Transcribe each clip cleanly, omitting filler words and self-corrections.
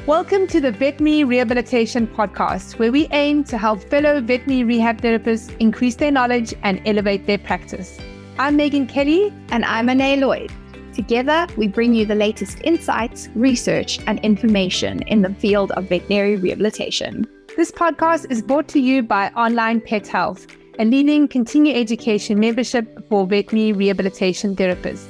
Welcome to the Veterinary Rehabilitation Podcast, where we aim to help fellow veterinary rehab therapists increase their knowledge and elevate their practice. I'm Megan Kelly. And I'm Ané Lloyd. Together, we bring you the latest insights, research, and information in the field of veterinary rehabilitation. This podcast is brought to you by Onlinepethealth, a leading continuing education membership for veterinary rehabilitation therapists.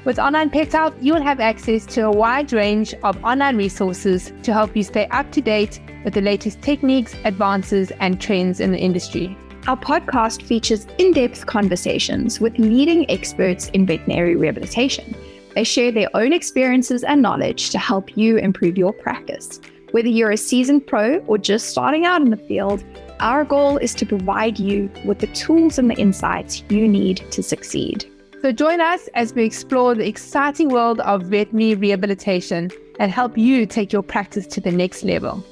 With Onlinepethealth, you'll have access to a wide range of online resources to help you stay up to date with the latest techniques, advances, and trends in the industry. Our podcast features in-depth conversations with leading experts in veterinary rehabilitation. They share their own experiences and knowledge to help you improve your practice. Whether you're a seasoned pro or just starting out in the field, our goal is to provide you with the tools and the insights you need to succeed. So join us as we explore the exciting world of veterinary rehabilitation and help you take your practice to the next level.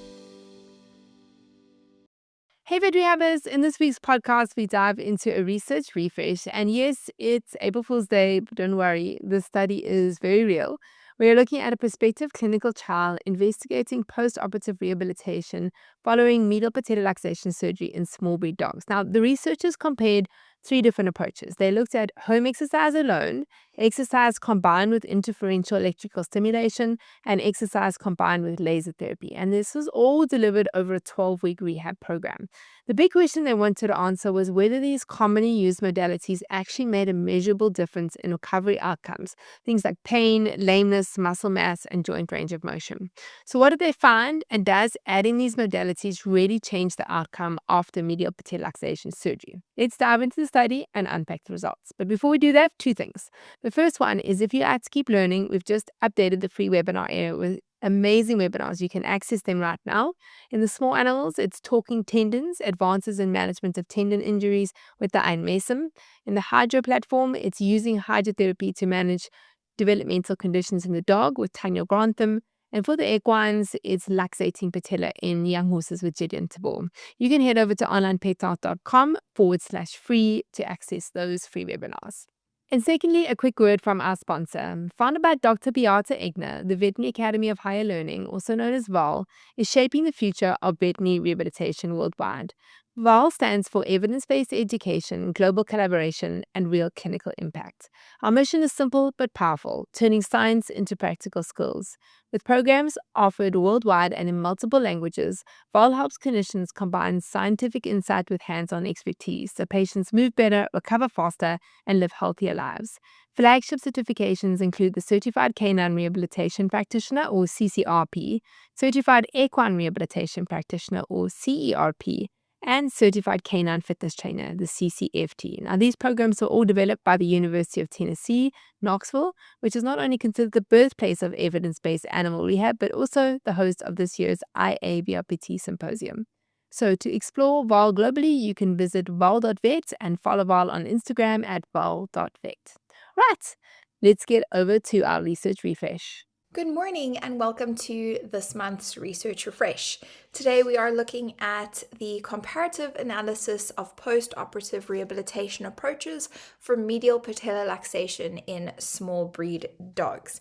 Hey veterinary rehabbers, in this week's podcast, we dive into a research refresh. And yes, it's April Fool's Day, but don't worry, this study is very real. We're looking at a prospective clinical trial investigating post-operative rehabilitation following medial patellar luxation surgery in small breed dogs. Now, the researchers compared 3 different approaches. They looked at home exercise alone, exercise combined with interferential electrical stimulation, and exercise combined with laser therapy. And this was all delivered over a 12-week rehab program. The big question they wanted to answer was whether these commonly used modalities actually made a measurable difference in recovery outcomes, things like pain, lameness, muscle mass, and joint range of motion. So what did they find? And does adding these modalities really change the outcome after medial patellar luxation surgery? Let's dive into the study and unpack the results. But before we do that, 2 things. The first one is if you'd like to keep learning, we've just updated the free webinar area with amazing webinars. You can access them right now. In the small animals, it's talking tendons, advances in management of tendon injuries with the Einmesem. In the hydro platform, it's using hydrotherapy to manage developmental conditions in the dog with Tanya Grantham. And for the equines, it's luxating patella in young horses with Gideon Tabor. You can head over to onlinepethealth.com/free to access those free webinars. And secondly, a quick word from our sponsor. Founded by Dr. Beata Egner, the Veterinary Academy of Higher Learning, also known as VAL, is shaping the future of veterinary rehabilitation worldwide. VAL stands for Evidence-Based Education, Global Collaboration, and Real Clinical Impact. Our mission is simple but powerful, turning science into practical skills. With programs offered worldwide and in multiple languages, VAL helps clinicians combine scientific insight with hands-on expertise so patients move better, recover faster, and live healthier lives. Flagship certifications include the Certified Canine Rehabilitation Practitioner, or CCRP, Certified Equine Rehabilitation Practitioner, or CERP, and Certified Canine Fitness Trainer, the CCFT. Now, these programs were all developed by the University of Tennessee, Knoxville, which is not only considered the birthplace of evidence-based animal rehab, but also the host of this year's IAVRPT Symposium. So to explore VAL globally, you can visit val.vet and follow VAL on Instagram at val.vet. Right, let's get over to our research refresh. Good morning and welcome to this month's Research Refresh. Today we are looking at the comparative analysis of post-operative rehabilitation approaches for medial patellar luxation in small breed dogs.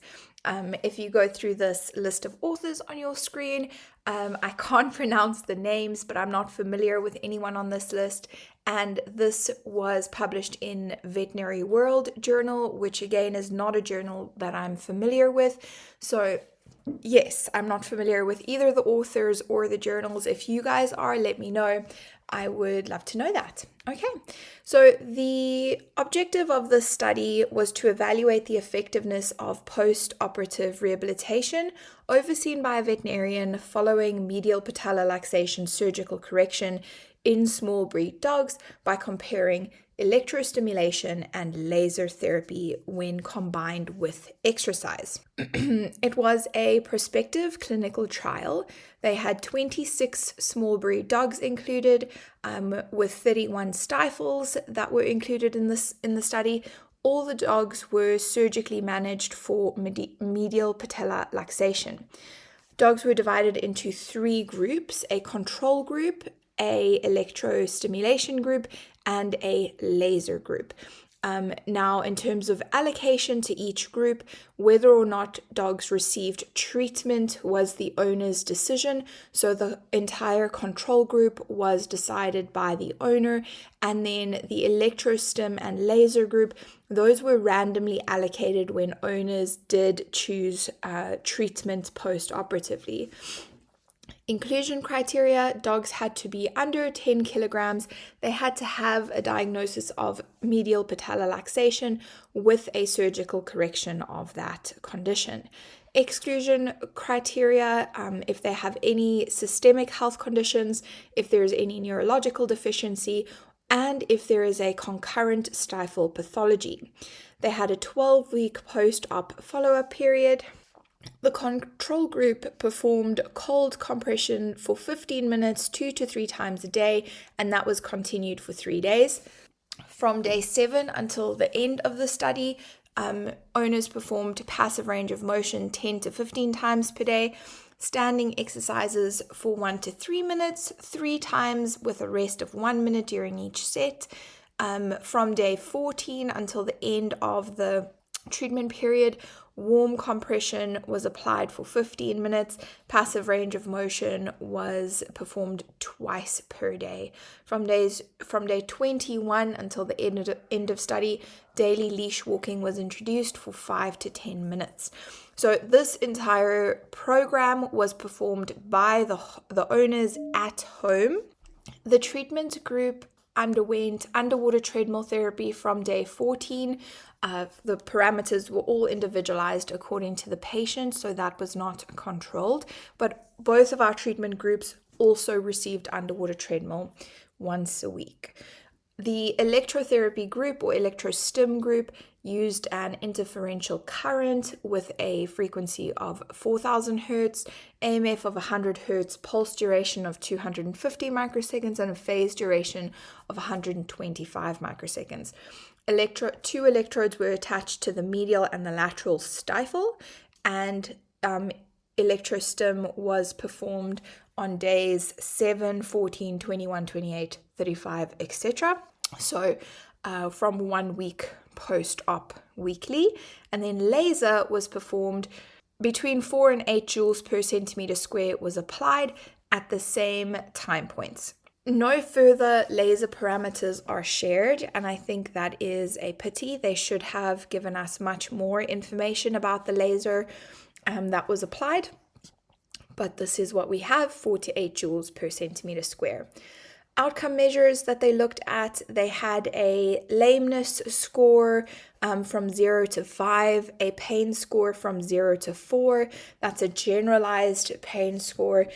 If you go through this list of authors on your screen, I can't pronounce the names, but I'm not familiar with anyone on this list. And this was published in Veterinary World Journal, which again is not a journal that I'm familiar with. So yes, I'm not familiar with either the authors or the journals. If you guys are, let me know. I would love to know that. Okay, so the objective of this study was to evaluate the effectiveness of post-operative rehabilitation overseen by a veterinarian following medial patellar luxation surgical correction in small breed dogs by comparing electrostimulation and laser therapy when combined with exercise. It was a prospective clinical trial. They had 26 small breed dogs included, with 31 stifles that were included in the study. All the dogs were surgically managed for medial patellar luxation. Dogs were divided into 3 groups: a control group, a electrostimulation group, and a laser group. Now, in terms of allocation to each group, whether or not dogs received treatment was the owner's decision. So the entire control group was decided by the owner, and then the electrostim and laser group, those were randomly allocated when owners did choose treatment post-operatively. Inclusion criteria: dogs had to be under 10 kilograms. They had to have a diagnosis of medial patellar luxation with a surgical correction of that condition. Exclusion criteria: if they have any systemic health conditions, if there is any neurological deficiency, and if there is a concurrent stifle pathology. They had a 12-week post-op follow-up period. The control group performed cold compression for 15 minutes 2 to 3 times a day, and that was continued for 3 days. From day 7 until the end of the study, owners performed passive range of motion 10 to 15 times per day, standing exercises for 1 to 3 minutes, 3 times with a rest of 1 minute during each set. From day 14 until the end of the treatment period, warm compression was applied for 15 minutes. Passive range of motion was performed twice per day. From day 21 until the end of study, daily leash walking was introduced for 5 to 10 minutes. So this entire program was performed by the owners at home. The treatment group underwent underwater treadmill therapy from day 14. The parameters were all individualized according to the patient, so that was not controlled. But both of our treatment groups also received underwater treadmill once a week. The electrotherapy group or electrostim group used an interferential current with a frequency of 4,000 hertz, AMF of 100 hertz, pulse duration of 250 microseconds, and a phase duration of 125 microseconds. Two electrodes were attached to the medial and the lateral stifle, and electrostim was performed on days 7, 14, 21, 28, 35, etc. So from 1 week post-op weekly. And then laser was performed between 4 and 8 joules per centimeter square was applied at the same time points. No further laser parameters are shared, and I think that is a pity. They should have given us much more information about the laser that was applied, but this is what we have, 4 to 8 joules per centimeter square. Outcome measures that they looked at: they had a lameness score from 0 to 5, a pain score from 0 to 4, that's a generalized pain score,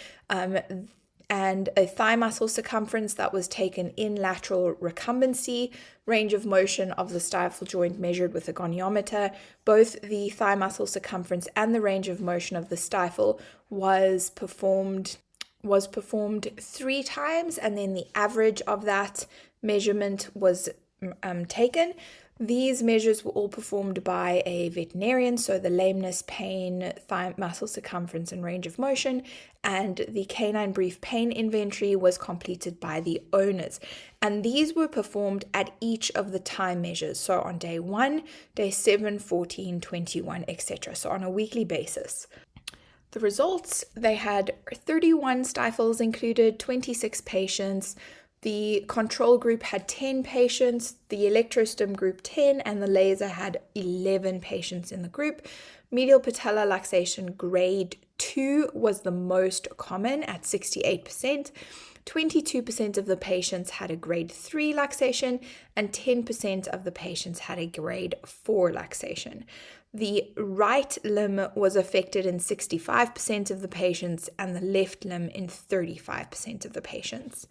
and a thigh muscle circumference that was taken in lateral recumbency, range of motion of the stifle joint measured with a goniometer. Both the thigh muscle circumference and the range of motion of the stifle was performed 3 times, and then the average of that measurement was taken. These measures were all performed by a veterinarian, so the lameness, pain, thigh muscle circumference, and range of motion, and the canine brief pain inventory was completed by the owners. And these were performed at each of the time measures, so on day 1, day 7, 14, 21, etc., so on a weekly basis. The results: they had 31 stifles included, 26 patients. The control group had 10 patients, the electrostim group 10, and the laser had 11 patients in the group. Medial patellar luxation grade 2 was the most common at 68%. 22% of the patients had a grade 3 luxation, and 10% of the patients had a grade 4 luxation. The right limb was affected in 65% of the patients, and the left limb in 35% of the patients.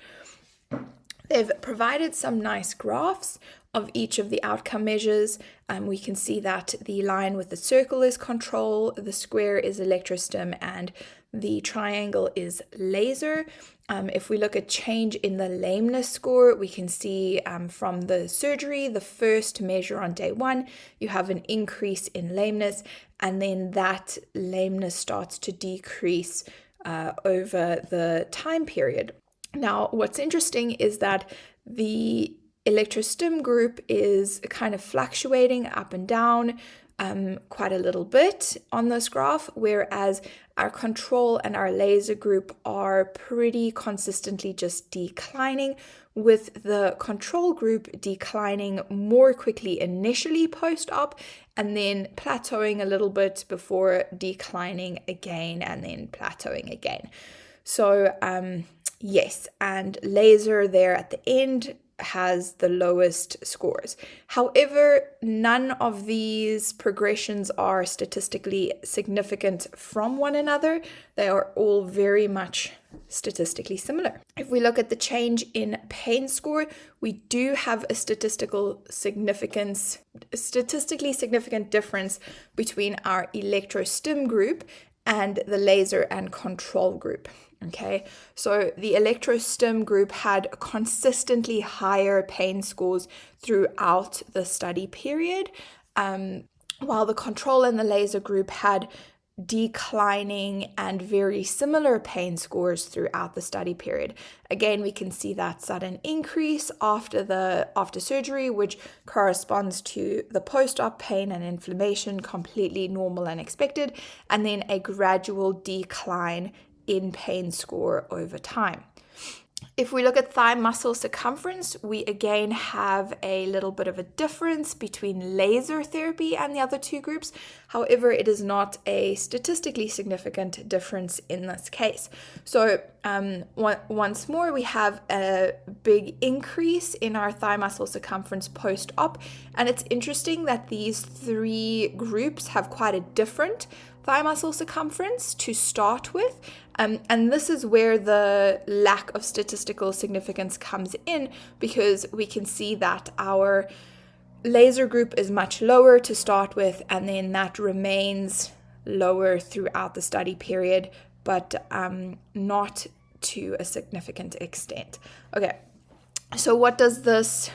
They've provided some nice graphs of each of the outcome measures. We can see that the line with the circle is control, the square is electrostim, and the triangle is laser. If we look at change in the lameness score, we can see from the surgery, the first measure on day 1, you have an increase in lameness, and then that lameness starts to decrease over the time period. Now, what's interesting is that the electrostim group is kind of fluctuating up and down quite a little bit on this graph, whereas our control and our laser group are pretty consistently just declining, with the control group declining more quickly initially post-op and then plateauing a little bit before declining again and then plateauing again. So yes, and laser there at the end has the lowest scores. However, none of these progressions are statistically significant from one another. They are all very much statistically similar. If we look at the change in pain score, we do have a statistically significant difference between our electrostim group and the laser and control group. Okay, so the electrostim group had consistently higher pain scores throughout the study period, while the control and the laser group had declining and very similar pain scores throughout the study period. Again, we can see that sudden increase after surgery, which corresponds to the post-op pain and inflammation, completely normal and expected, and then a gradual decline in pain score over time. If we look at thigh muscle circumference, we again have a little bit of a difference between laser therapy and the other two groups. However, it is not a statistically significant difference in this case. So once more, we have a big increase in our thigh muscle circumference post-op. And it's interesting that these three groups have quite a different thigh muscle circumference to start with. And this is where the lack of statistical significance comes in, because we can see that our laser group is much lower to start with, and then that remains lower throughout the study period, but not to a significant extent. Okay, so what does this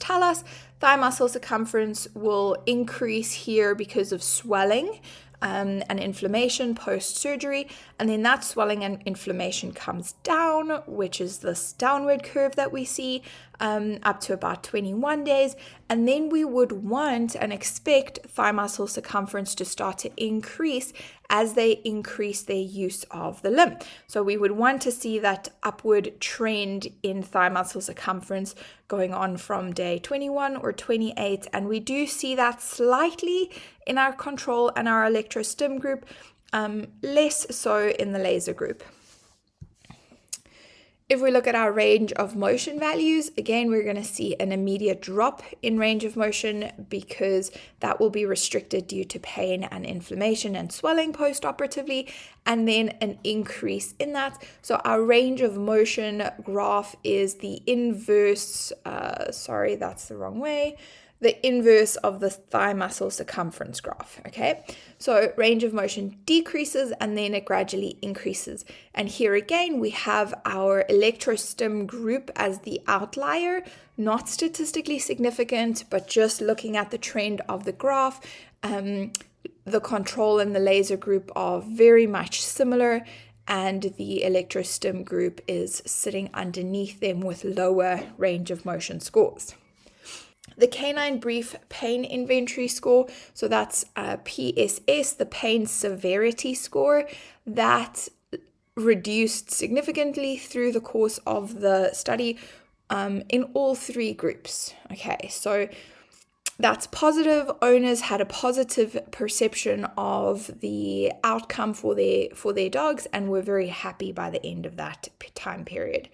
tell us? Thigh muscle circumference will increase here because of swelling and inflammation post-surgery, and then that swelling and inflammation comes down, which is this downward curve that we see up to about 21 days, and then we would want and expect thigh muscle circumference to start to increase as they increase their use of the limb. So we would want to see that upward trend in thigh muscle circumference going on from day 21 or 28, and we do see that slightly in our control and our electrostim group, less so in the laser group. If we look at our range of motion values, again, we're going to see an immediate drop in range of motion because that will be restricted due to pain and inflammation and swelling post-operatively, and then an increase in that. So our range of motion graph is the inverse, the inverse of the thigh muscle circumference graph, okay? So range of motion decreases and then it gradually increases. And here again, we have our electrostim group as the outlier, not statistically significant, but just looking at the trend of the graph. The control and the laser group are very much similar, and the electrostim group is sitting underneath them with lower range of motion scores. The canine brief pain inventory score, so that's PSS, the pain severity score, that reduced significantly through the course of the study in all three groups. Okay, so that's positive. Owners had a positive perception of the outcome for their dogs and were very happy by the end of that time period.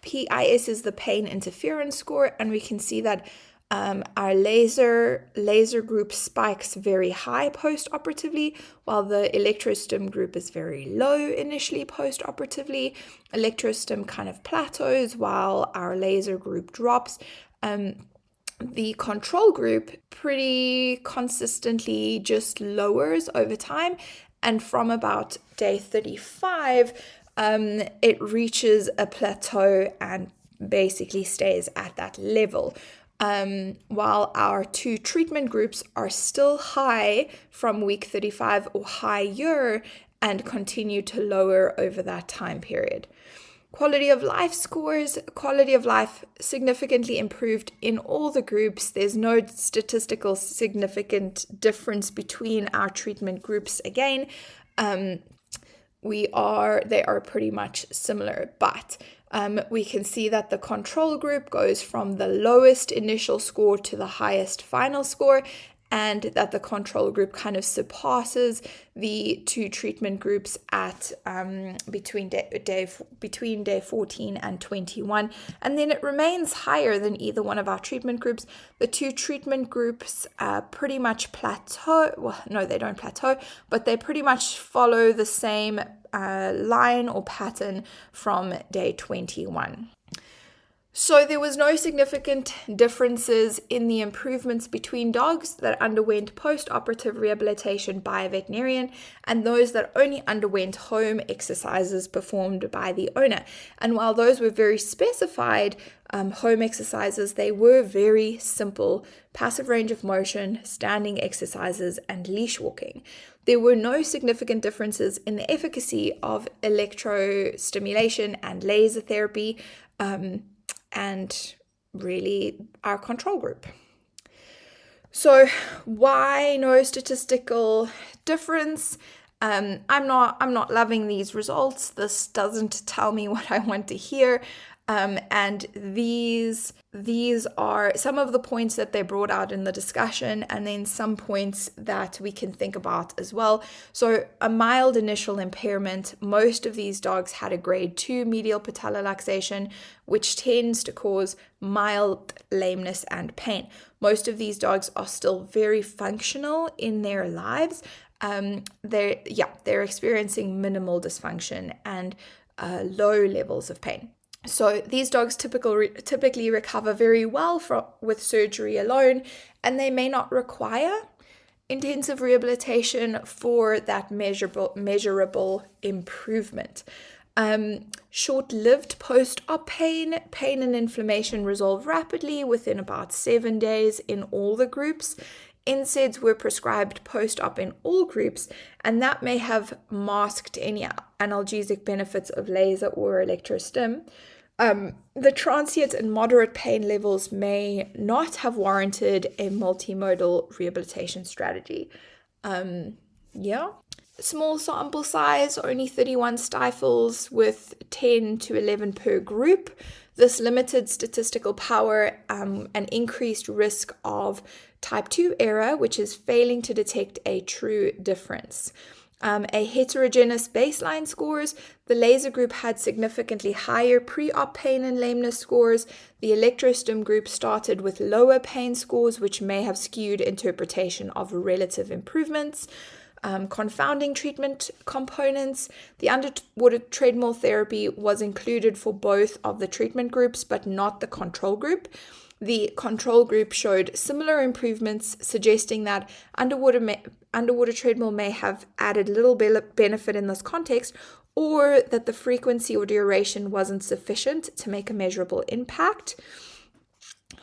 PIS is the pain interference score, and we can see that our laser group spikes very high post-operatively, while the electrostim group is very low initially post-operatively. Electrostim kind of plateaus while our laser group drops. The control group pretty consistently just lowers over time, and from about day 35, it reaches a plateau and basically stays at that level. While our two treatment groups are still high from week 35 or higher and continue to lower over that time period. Quality of life scores. Quality of life significantly improved in all the groups. There's no statistical significant difference between our treatment groups again. They are pretty much similar, but we can see that the control group goes from the lowest initial score to the highest final score, and that the control group kind of surpasses the two treatment groups at between day 14 and 21, and then it remains higher than either one of our treatment groups. The two treatment groups pretty much plateau. Well, no, they don't plateau, but they pretty much follow the same line or pattern from day 21. So there was no significant differences in the improvements between dogs that underwent post-operative rehabilitation by a veterinarian and those that only underwent home exercises performed by the owner. And while those were very specified home exercises, they were very simple: passive range of motion, standing exercises, and leash walking. There were no significant differences in the efficacy of electrostimulation and laser therapy, and really our control group. So why no statistical difference? I'm not loving these results. This doesn't tell me what I want to hear. And these are some of the points that they brought out in the discussion, and then some points that we can think about as well. So a mild initial impairment. Most of these dogs had a grade 2 medial patellar luxation, which tends to cause mild lameness and pain. Most of these dogs are still very functional in their lives. They're experiencing minimal dysfunction and low levels of pain. So these dogs typically recover very well with surgery alone, and they may not require intensive rehabilitation for that measurable improvement. Short-lived post-op pain and inflammation resolve rapidly within about 7 days in all the groups. NSAIDs were prescribed post-op in all groups, and that may have masked any analgesic benefits of laser or electrostim. The transient and moderate pain levels may not have warranted a multimodal rehabilitation strategy. Small sample size, only 31 stifles with 10 to 11 per group. This limited statistical power and increased risk of type 2 error, which is failing to detect a true difference. A heterogeneous baseline scores. The laser group had significantly higher pre-op pain and lameness scores. The electrostim group started with lower pain scores, which may have skewed interpretation of relative improvements. Confounding treatment components. The underwater treadmill therapy was included for both of the treatment groups, but not the control group. The control group showed similar improvements, suggesting that underwater treadmill may have added little benefit in this context, or that the frequency or duration wasn't sufficient to make a measurable impact.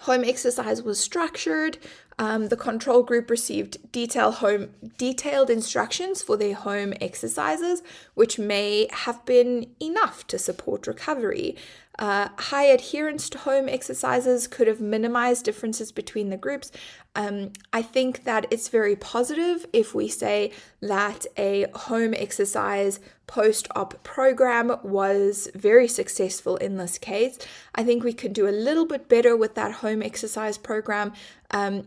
Home exercise was structured. The control group received detailed instructions for their home exercises, which may have been enough to support recovery. High adherence to home exercises could have minimized differences between the groups. I think that it's very positive if we say that a home exercise post-op program was very successful in this case. I think we could do a little bit better with that home exercise program.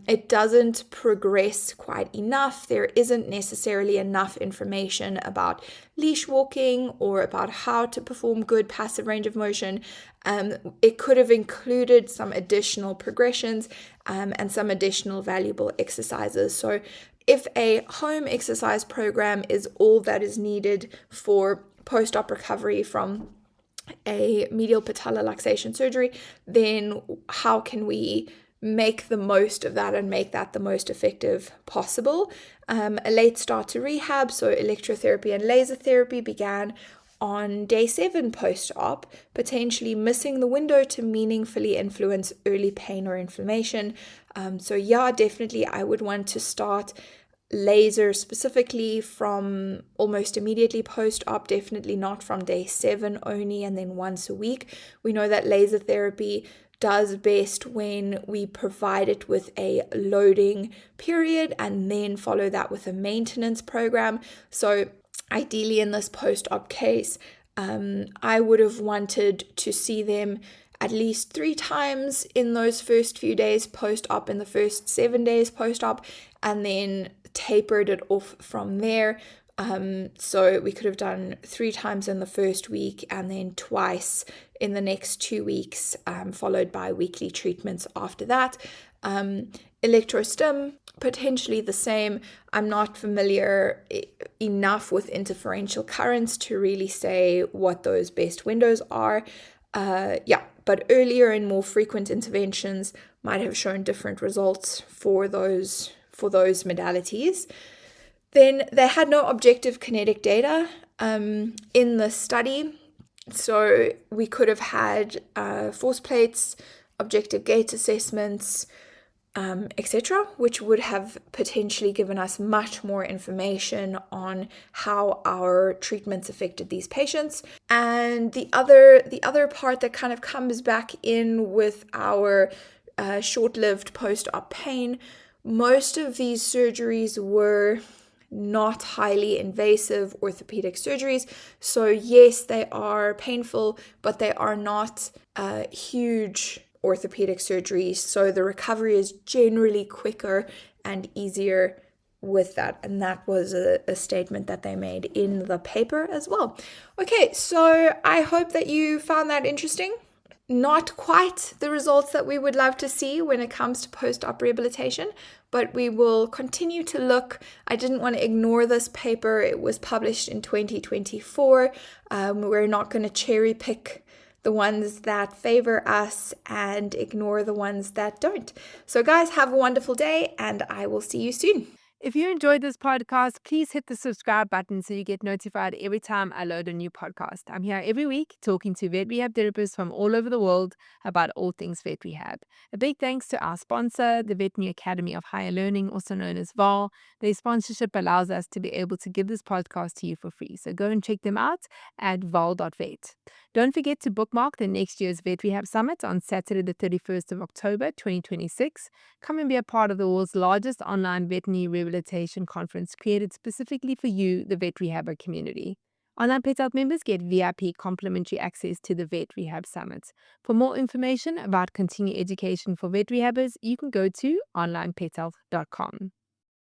It doesn't progress quite enough. There isn't necessarily enough information about leash walking or about how to perform good passive range of motion. It could have included some additional progressions and some additional valuable exercises. So if a home exercise program is all that is needed for post-op recovery from a medial patellar luxation surgery, then how can we make the most of that and make that the most effective possible? A late start to rehab, so electrotherapy and laser therapy, began on day 7 post-op, potentially missing the window to meaningfully influence early pain or inflammation. Definitely I would want to start laser specifically from almost immediately post-op, definitely not from day 7 only and then once a week. We know that laser therapy does best when we provide it with a loading period and then follow that with a maintenance program. So ideally in this post-op case, I would have wanted to see them at least 3 times in those first few days post-op, in the first 7 days post-op, and then tapered it off from there. So we could have done 3 times in the first week and then twice in the next 2 weeks, followed by weekly treatments after that. Electrostim, potentially the same. I'm not familiar enough with interferential currents to really say what those best windows are. But earlier and more frequent interventions might have shown different results for those modalities. Then they had no objective kinetic data in the study. So we could have had force plates, objective gait assessments, etc., which would have potentially given us much more information on how our treatments affected these patients. And the other part that kind of comes back in with our short-lived post-op pain, most of these surgeries were not highly invasive orthopedic surgeries. So yes, they are painful, but they are not huge orthopedic surgeries. So the recovery is generally quicker and easier with that. And that was a statement that they made in the paper as well. Okay, so I hope that you found that interesting. Not quite the results that we would love to see when it comes to post-op rehabilitation, but we will continue to look. I didn't want to ignore this paper. It was published in 2024. We're not going to cherry pick the ones that favor us and ignore the ones that don't. So guys, have a wonderful day and I will see you soon. If you enjoyed this podcast, please hit the subscribe button so you get notified every time I load a new podcast. I'm here every week talking to vet rehab therapists from all over the world about all things vet rehab. A big thanks to our sponsor, the Veterinary Academy of Higher Learning, also known as VAL. Their sponsorship allows us to be able to give this podcast to you for free. So go and check them out at val.vet. Don't forget to bookmark the next year's Vet Rehab Summit on Saturday, the 31st of October, 2026. Come and be a part of the world's largest online veterinary rehabilitation conference created specifically for you, the vet rehabber community. Onlinepethealth members get VIP complimentary access to the Vet Rehab Summit. For more information about continuing education for vet rehabbers, you can go to onlinepethealth.com.